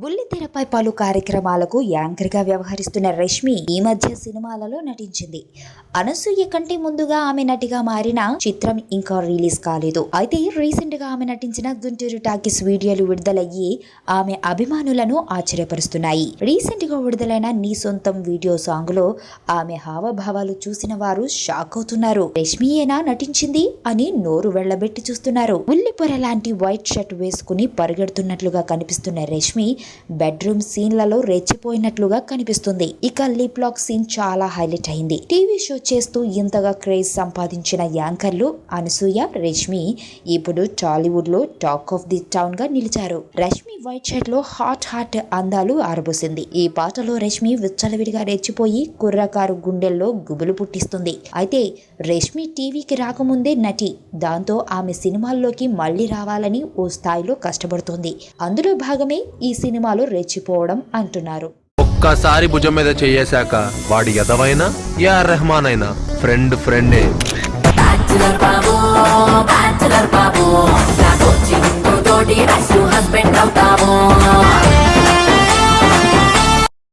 బుల్లితెరపై పలు కార్యక్రమాలకు యాంకర్ గా వ్యవహరిస్తున్న రష్మి ఈ మధ్య సినిమాలలో నటించింది. అనసూయ కంటే ముందుగా ఆమె నటిగా మారిన చిత్రం ఇంకా రిలీజ్ కాలేదు. అయితే రీసెంట్ గా ఆమె నటించిన గుంటూరు టాకీస్ వీడియోలు విడుదలయ్యి ఆమె అభిమానులను ఆశ్చర్యపరుస్తున్నాయి. రీసెంట్ గా విడుదలైన నీ సొంతం వీడియో సాంగ్ లో ఆమె హావభావాలు చూసిన వారు షాక్ అవుతున్నారు. రష్మియేనా నటించింది అని నోరు వెళ్లబెట్టి చూస్తున్నారు. ఉల్లిపొర లాంటి వైట్ షర్ట్ వేసుకుని పరిగెడుతున్నట్లుగా కనిపిస్తున్న రష్మి బెడ్రూమ్ సీన్లలో రెచ్చిపోయినట్లుగా కనిపిస్తుంది. ఇక లిప్ లాక్ సీన్ చాలా హైలైట్ అయింది. టీవీ షో చేస్తూ ఇంతగా క్రేజ్ సంపాదించిన యాంకర్లు అనసూయ, రష్మి ఇప్పుడు టాలీవుడ్ లో టాక్ ఆఫ్ ది టౌన్ గా నిలిచారు. రష్మి వైట్ షర్ట్ లో హాట్ అందాలు ఆరబోసింది. ఈ పాటలో రష్మి విచ్చలవిడిగా రెచ్చిపోయి కుర్రకారు గుండెల్లో గుబులు పుట్టిస్తుంది. అయితే రష్మి టీవీకి రాకముందే నటి, దాంతో ఆమె సినిమాల్లోకి మళ్లీ రావాలని ఓ స్థాయిలో కష్టపడుతోంది. అందులో భాగమే ఈ సినిమాలో రెచ్చిపోవడం అంటున్నారు. ఒక్కసారి భుజం మీద చేయేశాక వాడి ఎదవైనా ఏఆర్ రెహమాన్ అయినా ఫ్రెండే.